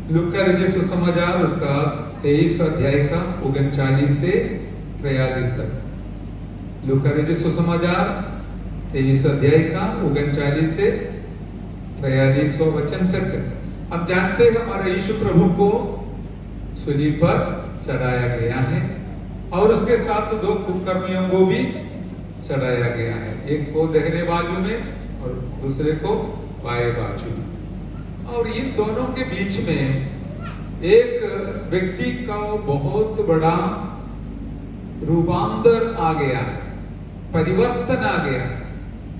लूका रचित सुसमाचार उसका 23 अध्याय का 39 से 43 तक। लूका रचित सुसमाचार 23 अध्याय का 39 से 43 वचन तक। हम जानते हैं हमारा यीशु प्रभु को सूली पर चढ़ाया गया है और उसके साथ दो कुकर्मियों को भी चढ़ाया गया है, एक को दाहिने बाजू में और दूसरे को बाएं बाजू में। और इन दोनों के बीच में एक व्यक्ति का बहुत बड़ा रूपांतर आ गया है, परिवर्तन आ गया है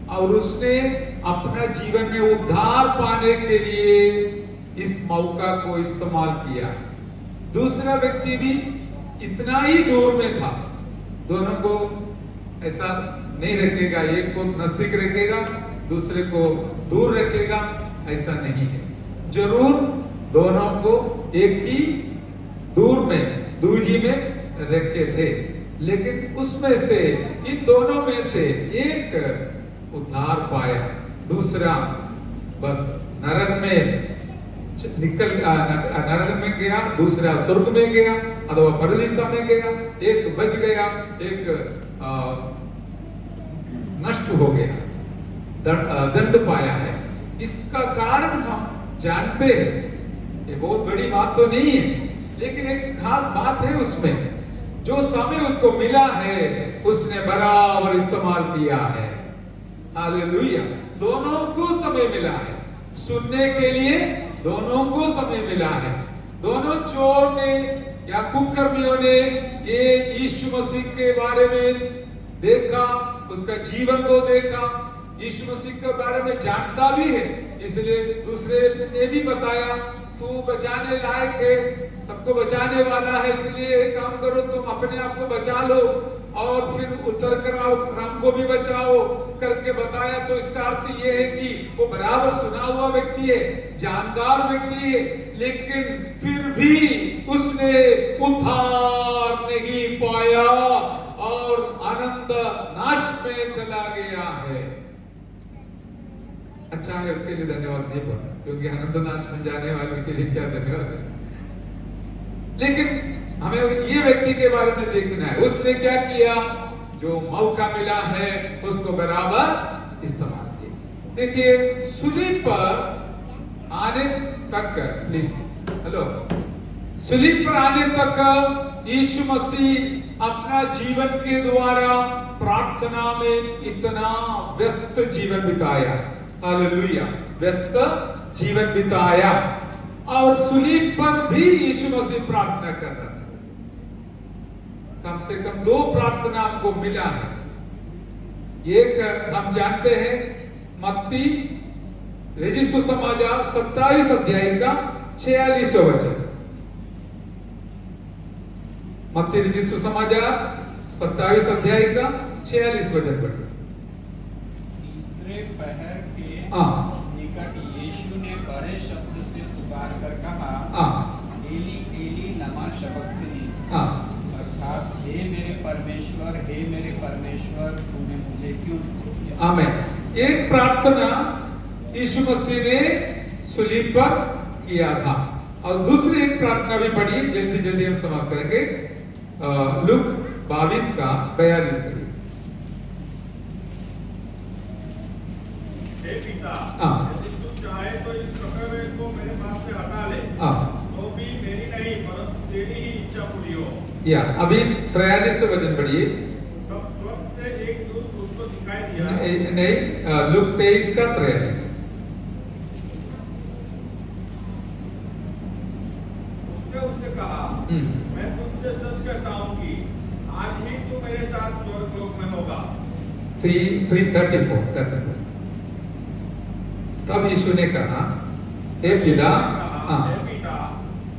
और उसने अपना जीवन में उद्धार पाने के लिए इस मौका को इस्तेमाल किया। दूसरा व्यक्ति भी इतना ही दूर में था, दोनों को ऐसा नहीं रखेगा, एक को नजदीक रखेगा दूसरे को दूर रखेगा, ऐसा नहीं है। जरूर दोनों को एक ही दूरी में रखे थे, लेकिन उसमें से इन दोनों में से एक उद्धार पाया, दूसरा बस नरक में नरक में गया, दूसरा स्वर्ग में गया अथवा परदेशा में गया, एक बच गया, एक नष्ट हो गया, दंड पाया है। इसका कारण हम जानते हैं, ये बहुत बड़ी बात तो नहीं है, लेकिन एक खास बात है उसमें, जो समय उसको मिला है उसने बराबर इस्तेमाल किया है। हालेलुया। दोनों को समय मिला है सुनने के लिए, दोनों को समय मिला है। दोनों चोर ने या कुकर्मियों ने ये यीशु मसीह के बारे में देखा, उसका जीवन को देखा, यीशु मसीह के बारे में जानता भी है, इसलिए दूसरे ने भी बताया तू बचाने लायक है, सबको बचाने वाला है, इसलिए एक काम करो तुम अपने आप को बचा लो और फिर उतर कर आओ, राम को भी बचाओ करके बताया। तो इसका अर्थ ये है कि वो बराबर सुना हुआ व्यक्ति है, जानकार व्यक्ति है, लेकिन फिर भी उसने उद्धार नहीं पाया और अनंत नाश में चला गया है। अच्छा है, उसके लिए धन्यवाद नहीं बोलना, क्योंकि अनंत नाश में जाने वाले के लिए क्या धन्यवाद है। लेकिन हमें ये व्यक्ति के बारे में देखना है, उसने क्या किया, जो मौका मिला है उसको बराबर इस्तेमाल किया। देखिए सूली पर आने तक, प्लीज हेलो, सूली पर आने तक यीशु मसीह अपना जीवन के द्वारा प्रार्थना में इतना व्यस्त जीवन बिताया। हालेलुया, व्यस्त जीवन बिताया और सूली पर भी यीशु मसीह प्रार्थना कर रहा था। कम से कम दो प्रार्थना हमको मिला है। एक हम जानते हैं मत्ती रचित सुसमाचार 27 अध्याय का 46 वचन। मत्ती रचित सुसमाचार 27 अध्याय का 46 वचन पढ़िए। तीसरे पहर के निकट यीशु ने बड़े शब्द से पुकार कर कहा, एली एली लमा शबक्तनी, अर्थात हे मेरे परमेश्वर तूने मुझे क्यों छोड़ दिया। आमीन। एक प्रार्थना यीशु मसीह ने सूली पर किया था और दूसरी एक प्रार्थना भी पढ़ी, जल्दी जल्दी हम समाप्त करेंगे। लूक 22 का 42। हे पिता, यदि तू चाहे तो इस कपड़े को मेरे पास से हटा ले, तो भी मेरी नहीं परंतु तेरी ही इच्छा पूरी हो। या अभी 43 वचन पढ़िए। तब स्वर्ग से एक दूत उसको दिखाई दिया। नहीं, लूक 23 का 43। उसने उससे कहा, मैं तुझसे सच कहता हूँ कि आज ही तू मेरे साथ स्वर्गलोक में होगा। 34। तब यीशु ने कहा, हे पिता,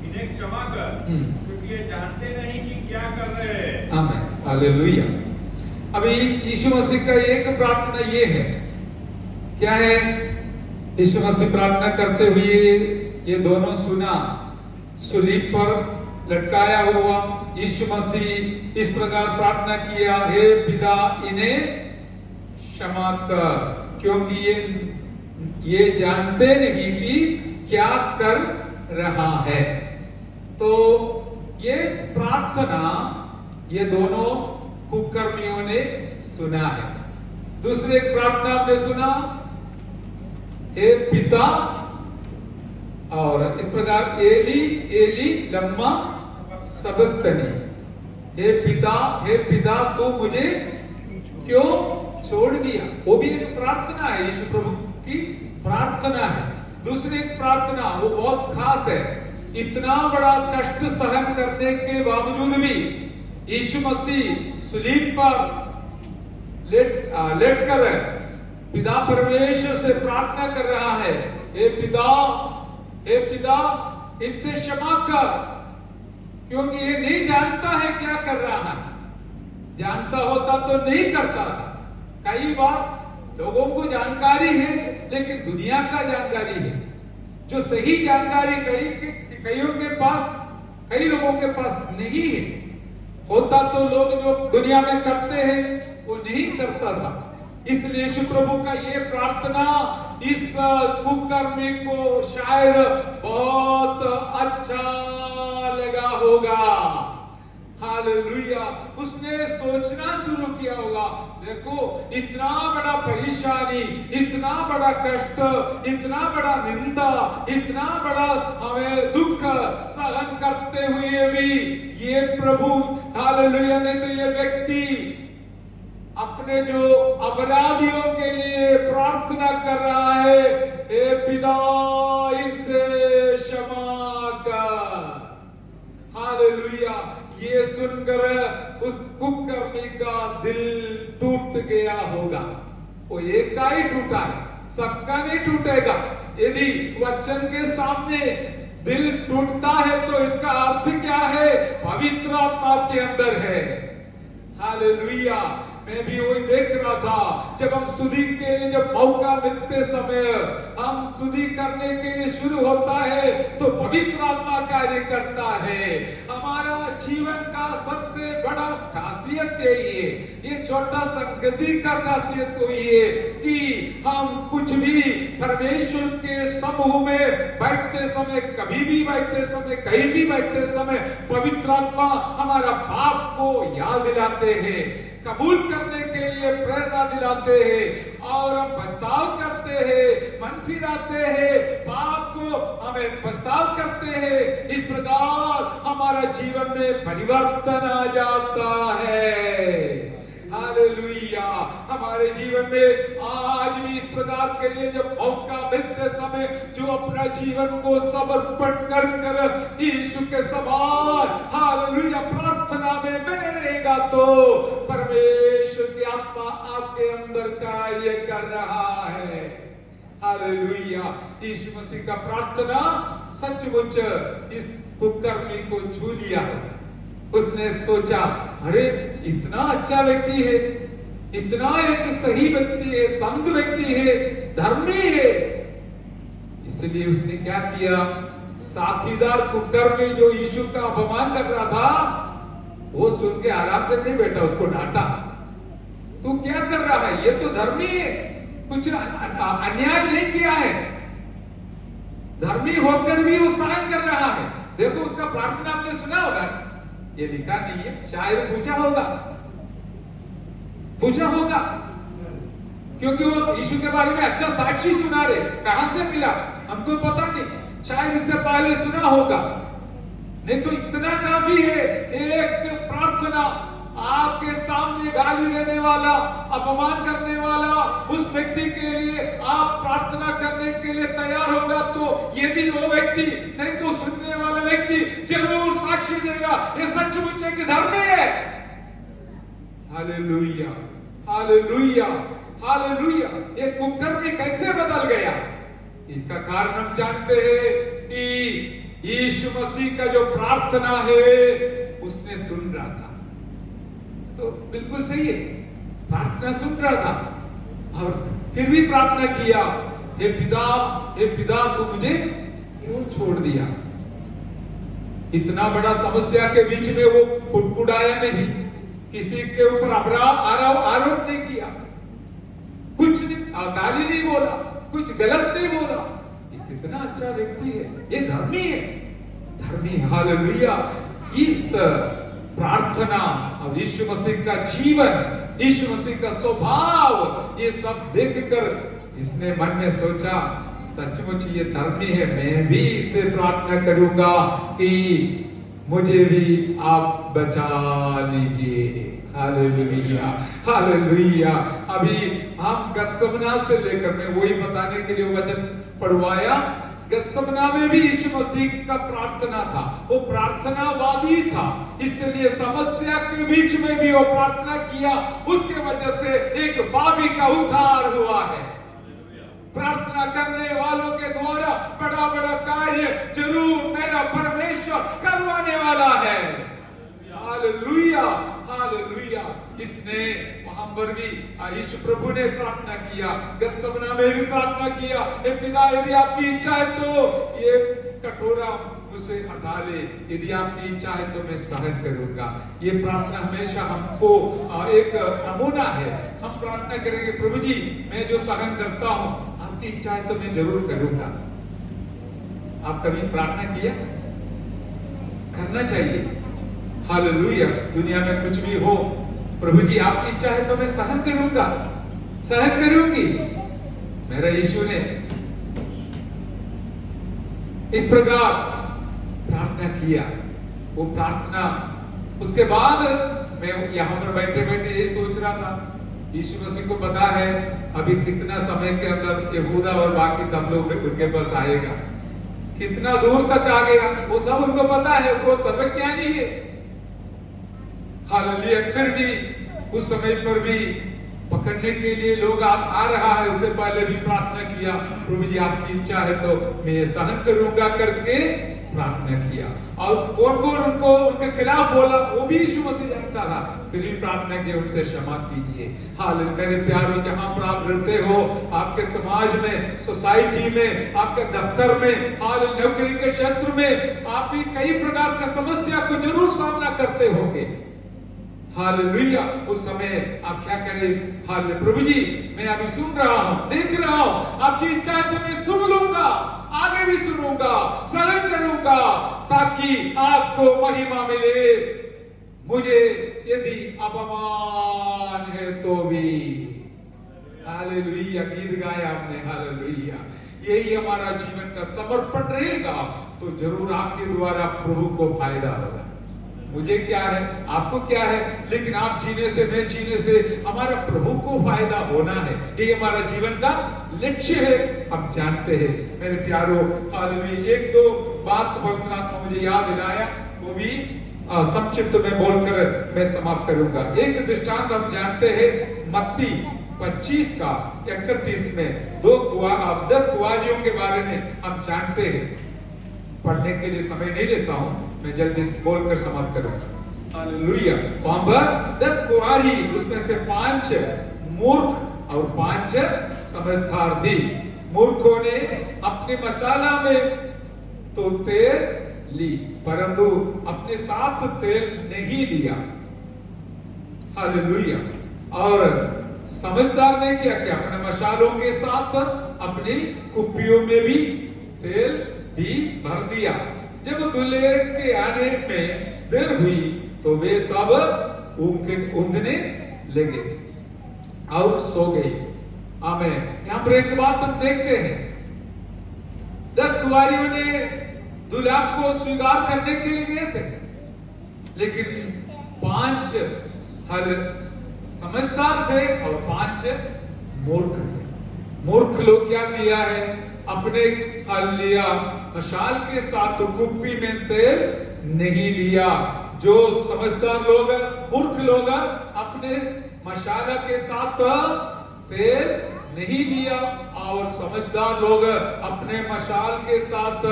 इन्हें क्षमा कर, क्योंकि ये जानते नहीं कि क्या कर रहे हैं। आमीन, हालेलुया। अभी यीशु मसीह का एक प्रार्थना ये है, क्या है? यीशु मसीह प्रार्थना करते हुए ये दोनों सुना, सूली पर लटकाया हुआ यीशु मसीह इस प्रकार प्रार्थना किया, हे पिता इन्हें क्षमा कर, क्योंकि ये जानते नहीं कि क्या कर रहा है। तो ये प्रार्थना ये दोनों कुकर्मियों ने सुना है। दूसरी एक प्रार्थना आपने सुना, हे पिता, और इस प्रकार एली एली लम्मा सबक्तनी, हे पिता तू मुझे क्यों छोड़ दिया। वो भी एक प्रार्थना है, यीशु प्रभु की प्रार्थना है। दूसरी एक प्रार्थना वो बहुत खास है। इतना बड़ा कष्ट सहन करने के बावजूद भी यीशु मसीह सुलीब पर लेट कर पिता परमेश्वर से प्रार्थना कर रहा है, हे पिता इनसे क्षमा कर, क्योंकि ये नहीं जानता है क्या कर रहा है। जानता होता तो नहीं करता था। कई बार लोगों को जानकारी है, लेकिन दुनिया का जानकारी है। जो सही जानकारी कई लोगों के पास नहीं है। होता तो लोग जो दुनिया में करते हैं वो नहीं करता था। इसलिए यीशु प्रभु का ये प्रार्थना इस कुकर्मी को शायद बहुत अच्छा लगा होगा। हालेलुया। उसने सोचना शुरू किया होगा, देखो इतना बड़ा परेशानी, इतना बड़ा कष्ट, इतना बड़ा निंदा, इतना बड़ा हमें दुख सहन करते हुए भी ये प्रभु, हालेलुया, ने तो ये व्यक्ति अपने जो अपराधियों के लिए प्रार्थना कर रहा है, हे पिता इनसे क्षमा कर। हालेलुया। ये सुनकर उस कुकर्मी का दिल टूट गया होगा। वो एक का ही टूटा है, सबका नहीं टूटेगा। यदि वचन के सामने दिल टूटता है तो इसका अर्थ क्या है? पवित्र आत्मा के अंदर है। हालेलुया। मैं भी वही देख रहा था, जब हम स्तुति के लिए जब मौका मिलते समय हम स्तुति करने के लिए शुरू होता है तो पवित्र आत्मा कार्य करता है। हमारा जीवन का सबसे बड़ा खासियत यही है। ये छोटा संगति का खासियत तो ये कि हम कुछ भी परमेश्वर के समूह में बैठते समय, कभी भी बैठते समय, कहीं भी बैठते समय पवित्र आत्मा हमारा पाप को याद दिलाते हैं, कबूल करने के लिए प्रेरणा दिलाते हैं और हम पछताव करते हैं, मन फिराते हैं, पाप को हमें पछताव करते हैं। इस प्रकार हमारा जीवन में परिवर्तन आ जाता है। हालेलुया। हमारे जीवन में आज भी इस प्रकार के लिए जब मौका मिलते समय जो अपना जीवन को समर्पण कर कर यीशु के समान, हालेलुया, प्रार्थना में बने रहेगा तो परमेश्वर की आत्मा आपके अंदर कार्य कर रहा है। हालेलुया। यीशु मसीह का प्रार्थना सचमुच इस कुकर्मी को छू लिया। उसने सोचा, अरे इतना अच्छा व्यक्ति है, इतना एक सही व्यक्ति है, संत व्यक्ति है, धर्मी है, इसलिए उसने क्या किया? साथीदार कुकर्मी जो यीशु का अपमान कर रहा था, वो सुन के आराम से नहीं बैठा, उसको डांटा। तू क्या कर रहा है? ये तो धर्मी है, कुछ अन्याय नहीं किया है, धर्मी होकर भी वो सहन कर रहा है। देखो उसका प्रार्थना आपने सुना होगा, ये लिखा नहीं है, शायद पूछा होगा, क्योंकि वो यीशु के बारे में अच्छा साक्षी सुना रहे। कहां से मिला हमको पता नहीं, शायद इससे पहले सुना होगा, नहीं तो इतना काफी है। एक प्रार्थना, आपके सामने गाली देने वाला, अपमान करने वाला उस व्यक्ति के लिए आप प्रार्थना करने के लिए तैयार होगा तो यदि वो व्यक्ति, नहीं तो सुनने वाला व्यक्ति जरूर साक्षी देगा, ये सचमुच एक धर्मी है। Hallelujah, hallelujah, hallelujah. ये कुकर्मी कैसे बदल गया? इसका कारण हम जानते हैं कि यीशु मसीह का जो प्रार्थना है उसने सुन रहा था। तो बिल्कुल सही है, प्रार्थना सुन रहा था और फिर भी प्रार्थना किया, हे पिता तू मुझे क्यों छोड़ दिया? इतना बड़ा समस्या के बीच में वो कुड़कुड़ाया नहीं, किसी के ऊपर आरोप नहीं किया, कुछ नहीं, गाली नहीं बोला, कुछ गलत नहीं बोला, कितना अच्छा व्यक्ति है, ये धर्मी है, धर्मी है। हालेलुया। इस प्रार्थना और यीशु मसीह का जीवन, यीशु मसीह का स्वभाव, ये सब देखकर इसने मन में सोचा सचमुच ये धर्मी है, मैं भी इससे प्रार्थना करूंगा कि मुझे भी आप बचा लीजिए। Hallelujah, hallelujah. अभी हम गत्समना से लेकर, मैं वही बताने के लिए वचन पढ़वाया, गत्समना में भी यीशु मसीह का प्रार्थना था, वो प्रार्थनावादी था, इसलिए समस्या के बीच में भी वो प्रार्थना किया, उसके वजह से एक पापी का उद्धार हुआ है। प्रार्थना करने वालों के द्वारा बड़ा बड़ा कार्य जरूर मेरा परमेश्वर करवाने वाला है। Hallelujah, hallelujah. इसने वहां पर भी यीशु प्रभु ने प्रार्थना किया, गत्समना में भी प्रार्थना किया, हे पिता यदि आपकी इच्छा है तो ये कटोरा मुझसे हटा ले, यदि आपकी इच्छा है तो मैं सहन करूंगा। ये प्रार्थना हमेशा हमको एक नमूना है। हम प्रार्थना करेंगे, प्रभु जी मैं जो सहन करता हूं, आपकी इच्छा है तो मैं जरूर करूंगा। आप कभी प्रार्थना किया? करना चाहिए। हालेलुया। दुनिया में कुछ भी हो, प्रभु जी आपकी इच्छा है तो मैं सहन करूंगा, सहन करूंगी। मेरा यीशु ने इस प्रकार प्रार्थना किया। वो प्रार्थना, उसके बाद मैं यहां पर बैठे बैठे ये सोच रहा था, यीशु मसीह को पता है अभी कितना समय के अंदर यहूदा और बाकी सब लोग उनके पास आएगा, कितना दूर तक आ गया, वो सब उनको पता है, वो सर्वज्ञानी है। हालेलुया। फिर भी उस समय पर भी पकड़ने के लिए लोग आ रहा है, उससे पहले भी प्रार्थना किया, प्रभु जी आपकी इच्छा है तो मैं सहन करूंगा करके प्रार्थना किया। और कौन कौन उनको उनके खिलाफ बोला वो भी यीशु मसीह जानता था, फिर भी प्रार्थना की उनसे क्षमा कीजिए। हालेलुया। मेरे प्यारों, जहां पर आप रहते हो, आपके समाज में, सोसाइटी में, आपके दफ्तर में, हालेलुया, नौकरी के क्षेत्र में, आप भी कई प्रकार का समस्या को जरूर सामना करते होंगे। हालेलुया। उस समय आप क्या करें? हालेलुया, प्रभु जी मैं अभी सुन रहा हूं, देख रहा हूं, आपकी इच्छा है तो मैं सुन लूंगा, आगे भी सुनूंगा, सहन करूंगा, ताकि आपको महिमा मिले। मुझे यदि अपमान है तो भी। हालेलुया। गीत गाया हमने, हालेलुया। यही हमारा जीवन का समर्पण रहेगा तो जरूर आपके द्वारा प्रभु को फायदा होगा। मुझे क्या है, आपको क्या है, लेकिन आप जीने से, मैं जीने से हमारा प्रभु को फायदा होना है, ये हमारा जीवन का लक्ष्य है, हम जानते हैं। मेरे प्यारों, हालेलुया, एक दो बात पवित्र आत्मा मुझे याद दिलाया, वो भी संक्षिप्त में बोलकर मैं समाप्त करूंगा। एक दृष्टांत हम जानते हैं, मत्ती 25 का 31 में 10 कुंवारियों के बारे में हम जानते हैं। पढ़ने के लिए समय नहीं लेता हूं, मैं जल्दी बोलकर समाप्त करूंगा। हालेलुया। वहां पर 10 कुंवारी, उसमें से 5 मूर्ख और 5 समझदार थी। मूर्खों ने अपने मसाला में तो तेल ली, परंतु अपने साथ तेल नहीं लिया। हालेलुया। और समझदार ने क्या किया? अपने मसालों के साथ अपनी कुप्पियों में भी तेल भी भर दिया। जब दूल्हे के आने में देर हुई तो वे सब ऊँघने लगे और सो गए। आमीन। यहाँ पर एक बात हम देखते हैं, 10 कुंवारियों ने दूल्हा को स्वीकार करने के लिए गए थे, लेकिन 5 समझदार थे और 5 मूर्ख थे। मूर्ख लोग क्या किया है? अपने हालेलुया मशाल के साथ कुप्पी में तेल नहीं लिया। जो समझदार लोग, मूर्ख लोग अपने मशाला के साथ तेल नहीं लिया, और समझदार लोग अपने मशाल के साथ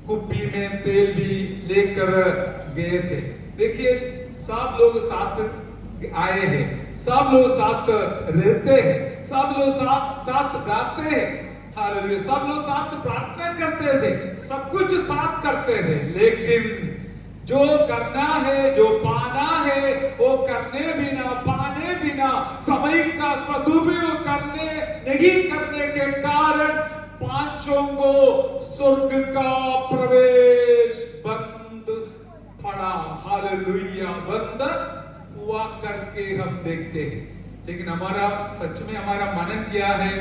कुप्पी में तेल भी लेकर गए थे। देखिए, सब लोग साथ आए हैं, सब लोग साथ रहते हैं, सब लोग साथ गाते हैं, हालेलुया, सब लोग साथ प्रार्थना करते थे, सब कुछ साथ करते थे, लेकिन जो करना है, जो पाना है, वो करने बिना, पाने बिना, समय का सदुपयोग करने नहीं करने के कारण पांचों को स्वर्ग का प्रवेश बंद पड़ा। हालेलुया, बंद हुआ करके हम देखते हैं। लेकिन हमारा सच में हमारा मनन क्या है?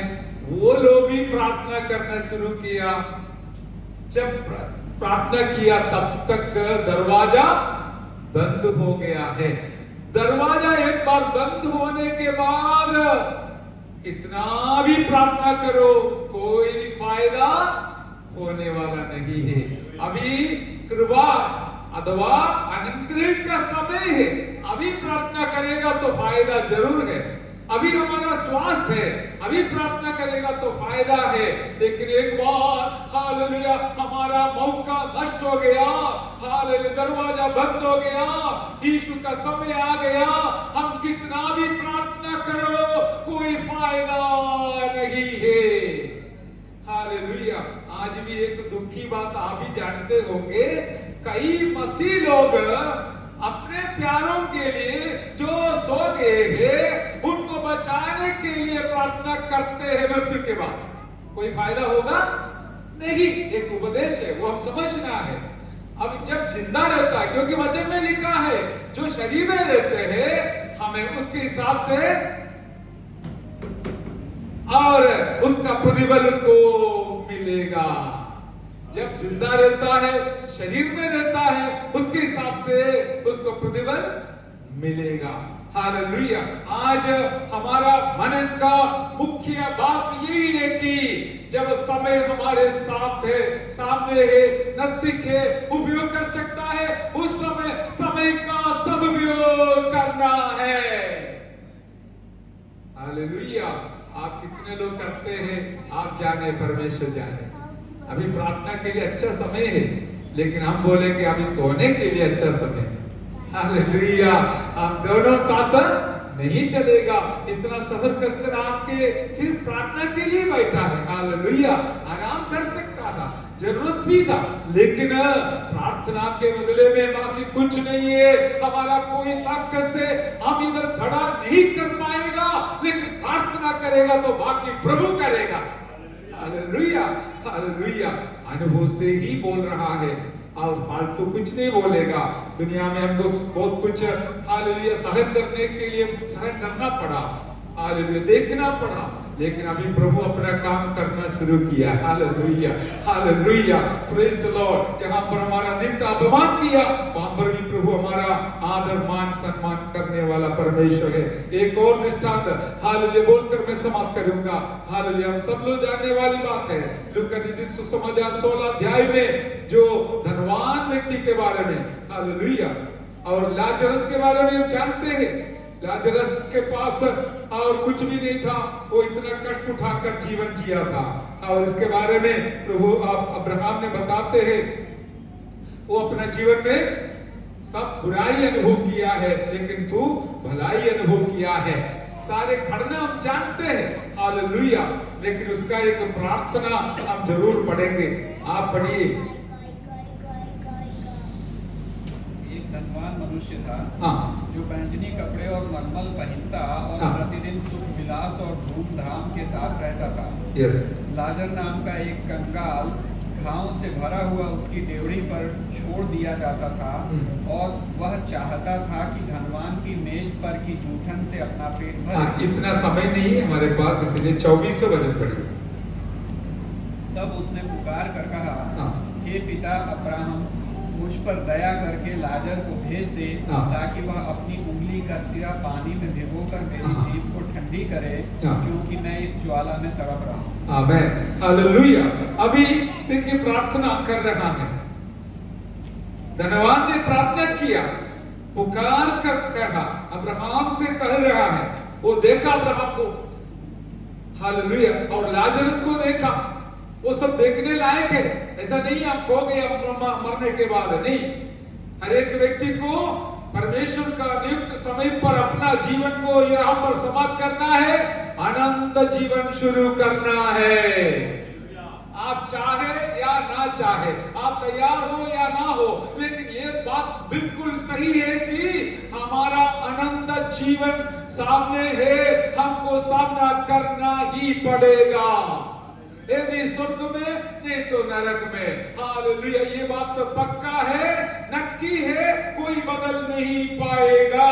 वो लोग भी प्रार्थना करना शुरू किया। जब प्रार्थना किया तब तक दरवाजा बंद हो गया है। दरवाजा एक बार बंद होने के बाद कितना भी प्रार्थना करो कोई फायदा होने वाला नहीं है। अभी कृपा अथवा अनुग्रह का समय है। अभी प्रार्थना करेगा तो फायदा जरूर है। अभी हमारा श्वास है, अभी प्रार्थना करेगा तो फायदा है। लेकिन एक बार हालेलुया हमारा मौका नष्ट हो गया, हालेलुया दरवाजा बंद हो गया, यीशु का समय आ गया, हम कितना भी प्रार्थना करो कोई फायदा नहीं है। हालेलुया। आज भी एक दुखी बात आप भी जानते होंगे, कई मसीह लोग अपने प्यारों के लिए जो सो गए हैं उनको बचाने के लिए प्रार्थना करते हैं मृत्यु के बाद। कोई फायदा होगा नहीं। एक उपदेश है, वो हम समझना है। अब जब जिंदा रहता है, क्योंकि वचन में लिखा है जो शरीर में रहते हैं हमें उसके हिसाब से और उसका प्रतिफल उसको मिलेगा। जब जिंदा रहता है, शरीर में रहता है, उसके हिसाब से उसको प्रतिफल मिलेगा। हालेलुया। आज हमारा मनन का मुख्य बात यही है कि जब समय हमारे साथ है, सामने है, नजदीक है, उपयोग कर सकता है, उस समय का सदुपयोग करना है। हालेलुया। आप कितने लोग करते हैं आप जाने, परमेश्वर जाने। अभी प्रार्थना के लिए अच्छा समय है, लेकिन हम बोले कि अभी सोने के लिए अच्छा समय है। हालेलुया। हम दोनों साथ नहीं चलेगा। इतना सफर कर आपके फिर प्रार्थना के लिए बैठा है। हालेलुया। आराम कर सकता था, जरूरत भी था, लेकिन प्रार्थना के बदले में बाकी कुछ नहीं है। हमारा कोई ताकत से हम इधर खड़ा नहीं कर पाएगा, लेकिन प्रार्थना करेगा तो बाकी प्रभु करेगा। Hallelujah, hallelujah. अनुभव से ही बोल रहा है और फालतू कुछ नहीं बोलेगा। दुनिया में हमको बहुत कुछ हालेलुया सहन करने के लिए सहन करना पड़ा, हालेलुया देखना पड़ा, लेकिन अभी प्रभु अपना काम करना शुरू किया। Hallelujah, hallelujah, praise the Lord. जहां पर हमारा नित्य अपमान किया, वहां पर भी प्रभु हमारा आदर मान सम्मान करने वाला परमेश्वर है। एक और दृष्टांत हालेलुया बोलकर मैं समाप्त करूंगा। हालेलुया। हम सब लोग जानने वाली बात है, लूका रचित सुसमाचार 16 अध्याय में जो धनवान व्यक्ति के बारे में, हालेलुया, और लाजरस के बारे में हम जानते हैं। लाजरस के पास और कुछ भी नहीं था, वो इतना कष्ट उठाकर जीवन जिया था। और इसके बारे में प्रभु अब्राहम ने बताते हैं, वो अपना जीवन में सब बुराई अनुभव किया है, लेकिन तू भलाई अनुभव किया है। सारे घटना हम जानते हैं। हालेलुया। लेकिन उसका एक प्रार्थना हम जरूर पढ़ेंगे। आप पढ़िए। धनवान मनुष्य था, हाँ, जो बैंगनी कपड़े और मलमल पहनता और हाँ, प्रतिदिन सुख विलास और धूमधाम के साथ रहता था। यस। लाजर नाम का एक कंकाल घावों से भरा हुआ उसकी डेवढ़ी पर छोड़ दिया जाता था, और वह चाहता था कि धनवान की मेज पर की जूठन से अपना पेट भरे। इतना समय नहीं है हमारे पास, इसलिए 24 वजन पड़ी। तब उसने पुकार कर कहा, हाँ, हे पिता अब्राहम, मुझ पर दया करके लाजर को भेज दे, ताकि वह अपनी उंगली का सिरा पानी में भिगोकर मेरी जीभ को ठंडी करे, क्योंकि मैं इस ज्वाला में तड़प रहा हूँ। आमेन, हालेलुया। अभी देखिए प्रार्थना कर रहा है, धनवान ने प्रार्थना किया, पुकार कर कहा, अब्राहम से कह रहा है। वो देखा अब्राहम को, हालेलुया, और लाजरस को देखा। वो सब देखने लायक है। ऐसा नहीं आप खो गए मरने के बाद, नहीं। हर एक व्यक्ति को परमेश्वर का नियुक्त समय पर अपना जीवन को यहाँ पर समाप्त करना है, आनंद जीवन शुरू करना है। आप चाहे या ना चाहे, आप तैयार हो या ना हो, लेकिन ये बात बिल्कुल सही है कि हमारा आनंद जीवन सामने है, हमको सामना करना ही पड़ेगा। यदि स्वर्ग में नहीं तो नरक में। हालेलुया, ये बात तो पक्का है, नक्की है, कोई बदल नहीं पाएगा।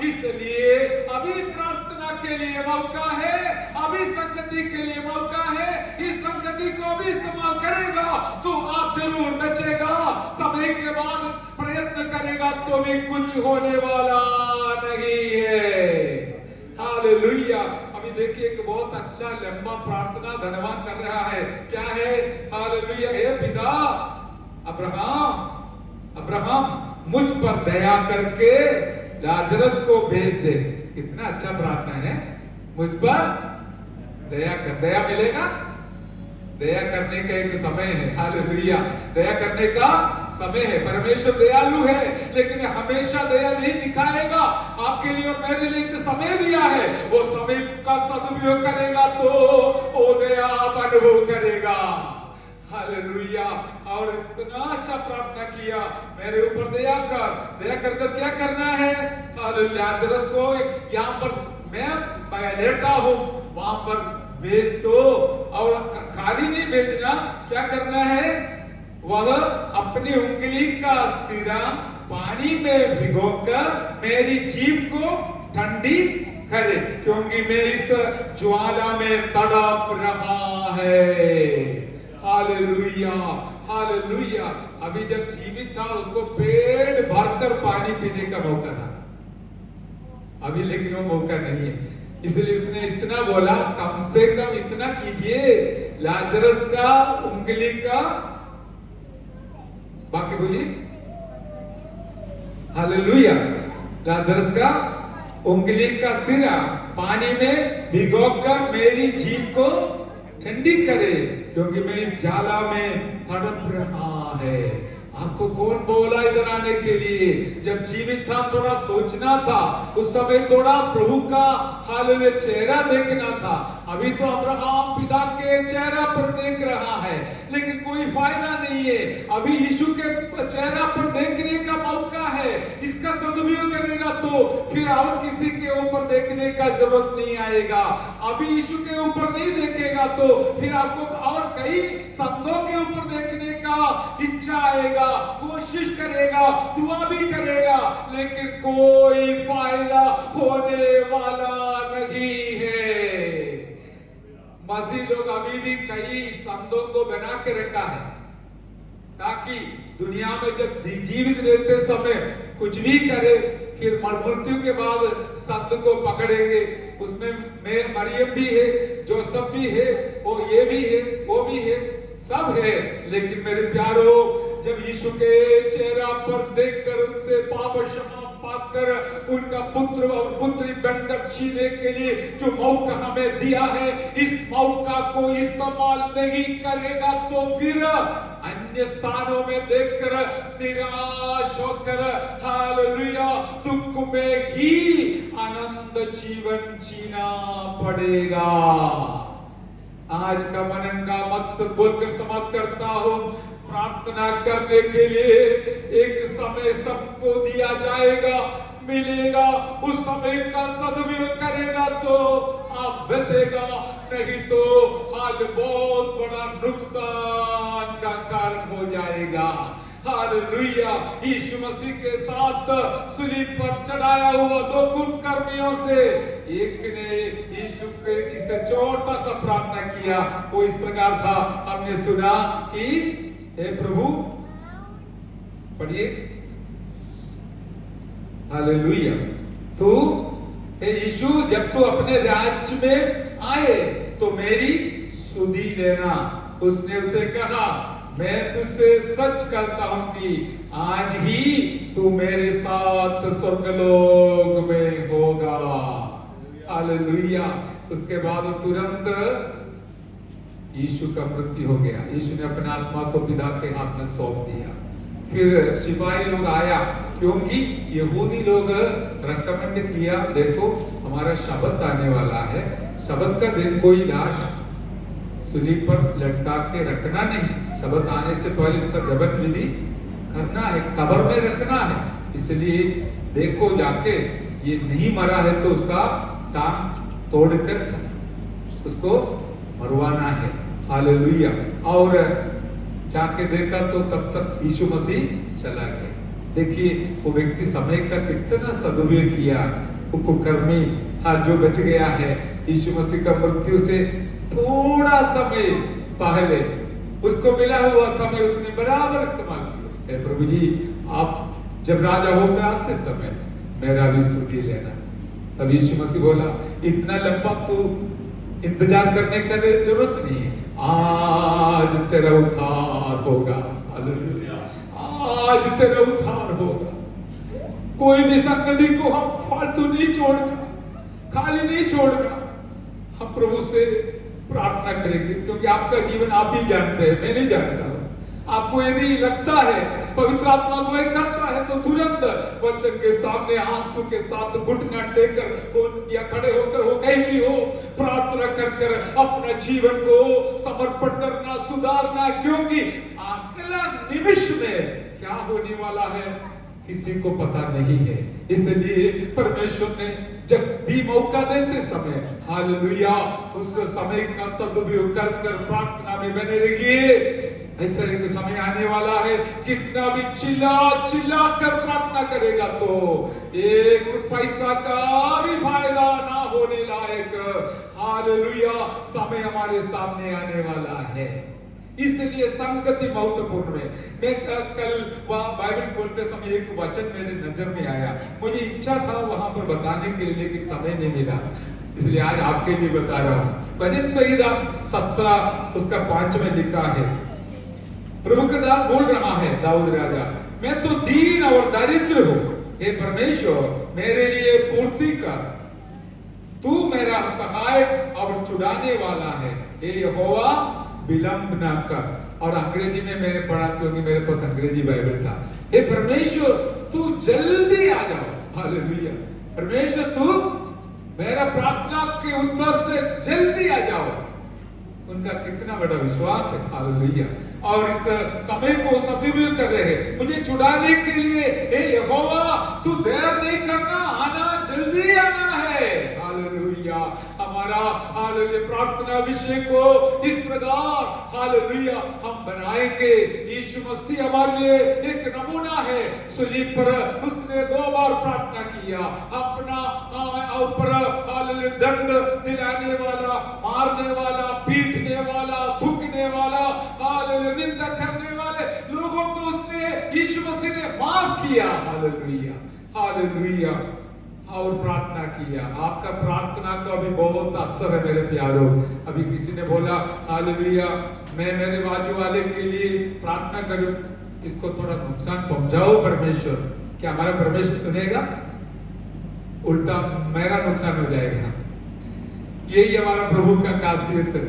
इसलिए अभी प्रार्थना के लिए मौका है, अभी संगति के लिए मौका है। इस संगति को भी इस्तेमाल करेगा तो आप जरूर बचेगा। समय के बाद प्रयत्न करेगा तो भी कुछ होने वाला नहीं है। हालेलुया। अभी देखिए एक बहुत अच्छा लंबा प्रार्थना धनवान कर रहा है। क्या है? हालेलुया, हे पिता अब्राहम मुझ पर दया करके लाजरस को भेज दे। कितना अच्छा प्रार्थना है। मुझ पर दया कर, दया मिलेगा। दया करने का एक समय है। हालेलुया, दया करने का समय है। परमेश्वर दयालु है, लेकिन हमेशा दया नहीं दिखाएगा। आपके लिए और मेरे लिए एक समय दिया है, वो समय का सदुपयोग करेगा तो वो दया आप अनुभव करेगा। हालेलुया। और इतना अच्छा प्रार्थना किया, मेरे ऊपर दया कर क्या करना है? हालेलुया, लाजरस को यहाँ पर मैं लेटा हूँ, वहां पर भेज दो। और खाली नहीं भेजना, क्या करना है? वह अपनी उंगली का सिरा पानी में भिगोकर मेरी जीभ को ठंडी करे, क्योंकि मैं इस ज्वाला में तड़प रहा है। Hallelujah, hallelujah. अभी जब जीवित था उसको पेट भरकर पानी पीने का मौका था, अभी लेकिन वो मौका नहीं है। इसलिए उसने इतना बोला, कम से कम इतना कीजिए, लाजरस का उंगली का, बाकी बोलिए। हालेलुया, लाजरस का उंगली का सिरा पानी में भिगोकर मेरी जीभ को ठंडी करे, क्योंकि मैं इस जाला में तड़प रहा है। आपको कौन बोला इधर आने के लिए? जब जीवित था थोड़ा सोचना था, उस समय थोड़ा प्रभु का हालेलुया चेहरा देखना था। अभी तो अब्राहम पिता के चेहरा पर देख रहा है, लेकिन कोई फायदा नहीं है। अभी यीशु के चेहरा पर देखने का मौका है, इसका सदुपयोग करेगा तो फिर और किसी के ऊपर देखने का जरूरत नहीं आएगा। अभी यीशु के ऊपर नहीं देखेगा तो फिर आपको और कई संतों के ऊपर देखने का इच्छा आएगा, कोशिश करेगा, दुआ भी करेगा, लेकिन कोई फायदा होने वाला नहीं है। मसीह लोग अभी भी कई संतों को बना के रखा है, ताकि दुनिया में जब जीवित रहते समय कुछ भी करे, फिर मृत्यु के बाद संत को पकड़ेंगे। उसमें मरियम भी है, जोसेफ भी है, वो ये भी है, वो भी है, सब है। लेकिन मेरे प्यारो, जब यीशु के चेहरा पर देखकर उनसे पाप क्षमा पाकर उनका पुत्र और पुत्री बनकर जीने के लिए जो मौका हमें दिया है, इस मौका को इस्तेमाल नहीं करेगा तो फिर अन्य स्थानों में देखकर निराश होकर हालेलुया दुख में ही आनंद जीवन जीना पड़ेगा। आज का मनन का मकसद बोलकर समाप्त करता हूं। प्रार्थना करने के लिए एक समय सबको दिया जाएगा, मिलेगा। उस समय का सदुपयोग करेगा तो आप बचेगा, नहीं तो हाल बहुत बड़ा नुकसान का कारण हो जाएगा। हालेलुया। यीशु मसीह के साथ सूलीब पर चढ़ाया हुआ दो कुकर्मियों से एक ने यीशु के इसे छोटा सा प्रार्थना किया। वो इस प्रकार था, हमने सुना कि हे प्रभु, पढ़िए, हालेलुया, तू हे यीशु जब तू अपने राज्य में आए तो मेरी सुधि लेना। उसने उसे कहा, मैं तुझसे सच कहता हूं कि आज ही तू मेरे साथ स्वर्गलोक में होगा। हालेलुया। उसके बाद तुरंत यीशु का मृत्यु हो गया। यीशु ने अपने आत्मा को पिता के हाथ में सौंप दिया। फिर सिपाही लोग आया, क्योंकि यहूदी लोग रेकमेंड किया, देखो हमारा शबत आने वाला है, शबत का दिन कोई लाश सूलीब पर लटका के रखना नहीं, शबत आने से पहले इसका दफन विधि करना है, कब्र में रखना है। इसलिए देखो जाके ये नहीं मरा है तो उसका टांग तोड़कर उसको मरवाना है। हालेलुया। और जाके देखा तो तब तक यीशु मसीह चला गया। देखिए वो व्यक्ति समय का कितना सदुपयोग किया। वो कुकर्मी जो बच गया है यीशु मसीह का मृत्यु से थोड़ा समय पहले उसको मिला हुआ समय उसने बराबर इस्तेमाल किया। प्रभु जी आप जब राजा होकर आते समय मेरा भी सुधी लेना। तब यीशु मसीह बोला इतना लंबा तो इंतजार करने का जरूरत नहीं है, आज तेरा उद्धार होगा। हालेलुया, आज तेरा उद्धार होगा। कोई भी संगति को हम फालतू नहीं छोड़ना, खाली नहीं छोड़ना। हम प्रभु से प्रार्थना करेंगे क्योंकि आपका जीवन आप भी जानते हैं, मैं नहीं जानता हूं। आपको यदि लगता है पवित्र आत्मा को करता है तो तुरंत वचन के सामने आंसू के साथ घुटना टेकर या खड़े होकर हो कहीं भी हो प्रार्थना कर कर अपना जीवन को समर्पण करना, सुधारना। क्योंकि अगला निमिष में क्या होने वाला है किसी को पता नहीं है। इसलिए परमेश्वर ने जब भी मौका देते समय हालेलुया उस समय का सदुपयोग कर कर प्रार्थना में बने रहिए। ऐसा एक समय आने वाला है कितना भी चिल्ला चिल्ला कर प्रार्थना करेगा तो एक पैसा का भी फायदा ना होने लायक हालेलुया समय हमारे सामने आने वाला है। इसलिए संगति महत्वपूर्ण है। मैं कल वहां बाइबल बोलते समय एक वचन मेरे नजर में आया, मुझे इच्छा था वहां पर बताने के लिए लेकिन समय नहीं मिला, इसलिए आज आपके लिए बता रहा हूं। भजन संहिता 17 उसका 5 में लिखा है, प्रभु का दास बोल रहा है दाऊद राजा, मैं तो दीन और दरिद्र हूं, हे परमेश्वर मेरे लिए पूर्ति कर, तू मेरा सहायक और छुड़ाने वाला है, हे यहोवा विलंब ना कर। और अंग्रेजी में मैंने पढ़ा क्योंकि मेरे पास अंग्रेजी बाइबल था। हे परमेश्वर तू जल्दी आ जाओ। हालेलुया, परमेश्वर तू मेरा प्रार्थना के उत्तर से जल्दी आ जाओ। उनका कितना बड़ा विश्वास है। हालेलुया, और इस समय को सदुपयोग कर रहे हैं मुझे छुड़ाने के लिए। हे यहोवा तू देर नहीं करना, आना जल्दी आना है। हालेलुया, हमारा हालेलुया प्रार्थना विषय को इस प्रकार हालेलुया हम बनाएंगे। यीशु मसीह हमारे लिए एक नमूना है। सूलीब पर उसने 2 बार प्रार्थना किया, अपना ऊपर हालेलुया दंड दिलाने वाला, मारने वाला, पीटने वाला, थूकने वाला, हालेलुया निंदा करने वाले लोगों को उसने यीशु मसीह ने माफ किया। हालेलुया, हालेलुया, और प्रार्थना किया। आपका प्रार्थना का भी बहुत असर है मेरे प्यारों। अभी किसी ने बोला हालेलुया मैं मेरे बाजू वाले के लिए प्रार्थना करूं, इसको थोड़ा नुकसान पहुंचाओ परमेश्वर, क्या हमारा परमेश्वर सुनेगा? उल्टा मेरा नुकसान हो जाएगा। यही हमारा प्रभु का खासियत है।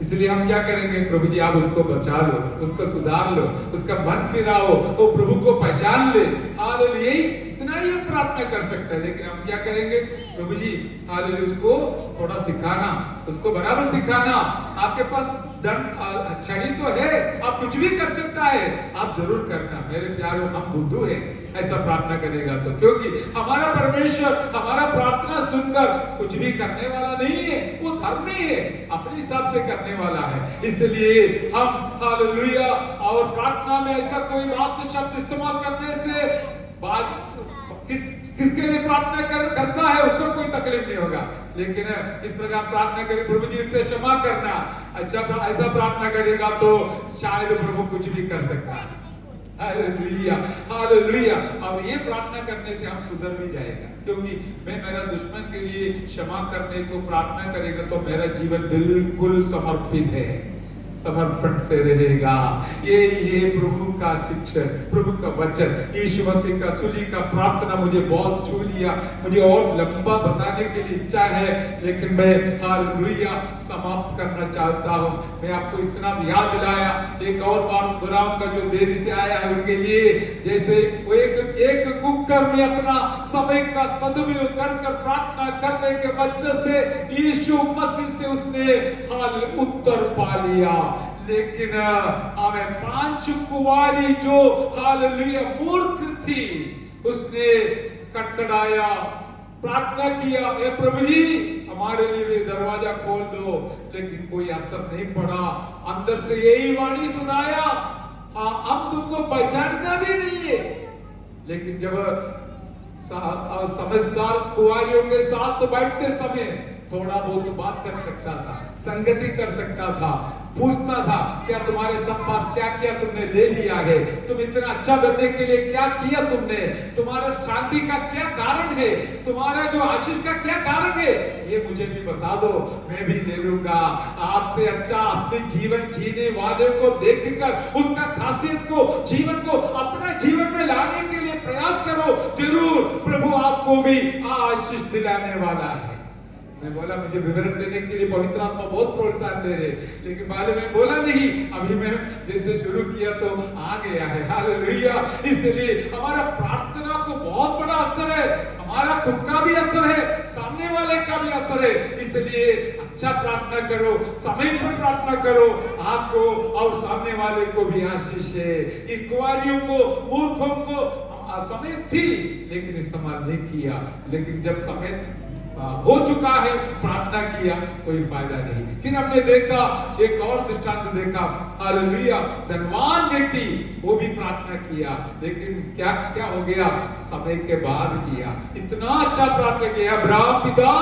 इसलिए हम क्या करेंगे, प्रभु जी आप उसको बचा लो, उसको सुधार लो, उसका मन फिराओ, वो प्रभु को पहचान ले। हालेलुया, इतना ही हम प्रार्थना कर सकते हैं। लेकिन हम क्या करेंगे, प्रभु जी हालेलुया उसको थोड़ा सिखाना, उसको बराबर सिखाना। आपके पास छड़ी तो है, आप कुछ भी कर सकता है, आप जरूर करना मेरे प्यारों। हम बुद्धू हैं ऐसा प्रार्थना करेगा तो, क्योंकि हमारा परमेश्वर हमारा प्रार्थना सुनकर कुछ भी करने वाला नहीं है, वो धर्मी है, अपने हिसाब से करने वाला है। इसलिए हम हालेलुया और प्रार्थना में ऐसा कोई बात शब्द इस्तेमाल करने से किसके लिए प्रार्थना करता है उसको कोई तकलीफ नहीं होगा। लेकिन इस प्रकार प्रार्थना करें, प्रभु जी इससे क्षमा करना, अच्छा ऐसा प्रार्थना करेगा तो शायद प्रभु कुछ भी कर सकता है। हालेलुया, हालेलुया, और ये प्रार्थना करने से हम सुधर भी जाएगा। क्योंकि मैं मेरा दुश्मन के लिए क्षमा करने को प्रार्थना करेगा तो मेरा जीवन बिल्कुल समर्पित है, समर्पण से रहेगा। ये प्रभु का शिक्षा, प्रभु का वचन, यीशु मसीह का सूली का प्रार्थना मुझे बहुत छू लिया। मुझे और लंबा बताने के लिए इच्छा है, लेकिन मैं हालेलुया समाप्त करना चाहता हूँ। मैं आपको इतना याद दिलाया, एक और बार दोहराऊंगा जो देरी से आया है उनके लिए। जैसे वो एक कुकर में अपना समय का सदुपयोग कर प्रार्थना करने के वजह से यीशु मसीह से उसने हाल उत्तर पा लिया। लेकिन हमें 5 कुंवारी जो हालेलुया मूर्ख थी, उसने कटकटाया, प्रार्थना किया, हे प्रभु जी हमारे लिए भी दरवाजा खोल दो, लेकिन कोई असर नहीं पड़ा। अंदर से यही वाणी सुनाया, हाँ हम तुमको पहचानना भी नहीं है। लेकिन जब समझदार कुंवारियों के साथ तो बैठते समय थोड़ा बहुत बात कर सकता था, संगति कर सकता था, पूछता था क्या तुम्हारे सब पास क्या क्या तुमने ले लिया है, तुम इतना अच्छा बनने के लिए क्या किया तुमने, तुम्हारा शांति का क्या कारण है, तुम्हारा जो आशीष का क्या कारण है, ये मुझे भी बता दो, मैं भी ले लूंगा। आपसे अच्छा अपने जीवन जीने वाले को देखकर उसका खासियत को, जीवन को अपना जीवन में लाने के लिए प्रयास करो, जरूर प्रभु आपको भी आशीष दिलाने वाला है। मैं बोला मुझे विवरण देने के लिए पवित्र आत्मा बहुत प्रोत्साहन दे रहे, लेकिन बाद में बोला नहीं, अभी मैं जैसे शुरू किया तो आ गया है। हालेलुया। इसलिए हमारा प्रार्थना को बहुत बड़ा असर है, हमारा खुद का भी असर है, सामने वाले का भी असर है। इसलिए अच्छा प्रार्थना करो, समय पर प्रार्थना करो, आपको और सामने वाले को भी आशीष है। इन कुंवारियों को, मूर्खों को समय थी लेकिन इस्तेमाल नहीं किया, लेकिन जब समय हो चुका है प्रार्थना किया, कोई फायदा नहीं। फिर हमने देखा एक और दृष्टांत देखा, हालेलुया, धनवान व्यक्ति वो भी प्रार्थना किया, लेकिन क्या क्या हो गया, समय के बाद किया। इतना अच्छा प्रार्थना किया, अब्राहम पिता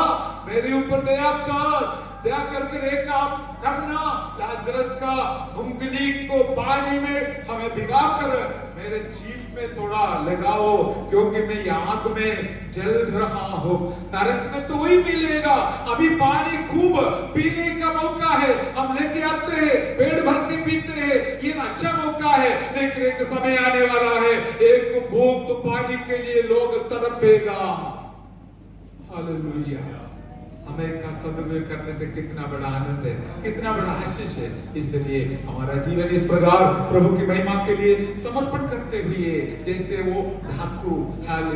मेरे ऊपर दया कर, दया करके एक काम करना, लाजरस का उंगली को पानी में हमें भिगा कर मेरे जीभ में थोड़ा लगाओ, क्योंकि मैं आग में जल रहा हूं। नरक में तो वही मिलेगा, अभी पानी खूब पीने का मौका है, हम लेके आते हैं, पेट भर के पीते हैं, ये अच्छा मौका है। लेकिन एक समय आने वाला है, एक बूंद पानी के लिए लोग तड़पेगा। हालेलुया। समय का सदुपयोग करने से कितना बड़ा आनंद है, कितना बड़ा आशीष है। इसलिए हमारा जीवन इस प्रकार प्रभु की महिमा के लिए समर्पण करते हुए, जैसे वो डाकू,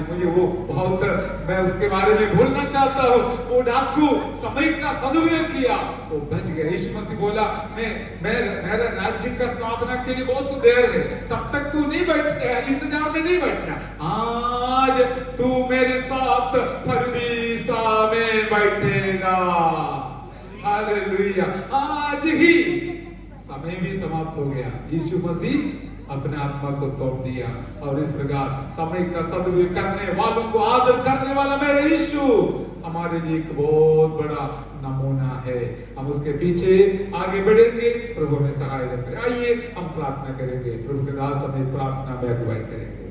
मुझे वो बहुत, मैं उसके बारे में बोलना चाहता हूँ। वो डाकू समय का सदुपयोग किया, वो बच गया। यीशु मसीह बोला मेरा राज्य का स्थापना के लिए बहुत देर है, तब तक तू नहीं बैठ, इंतजार में नहीं बैठना, आज तू मेरे साथ परदीसा में बैठेगा। हालेलुया। आज ही समय भी समाप्त हो गया, यीशु मसीह अपने आत्मा को सौंप दिया, और इस प्रकार समय का सदुपयोग करने वालों को आदर करने वाला मेरा यीशु हमारे लिए एक बहुत बड़ा नमूना है। हम उसके पीछे आगे बढ़ेंगे, प्रभु हमें सहायता करे। आइए हम प्रार्थना करेंगे, प्रभु के दास हमें प्रार्थना में अगुवाई करेंगे।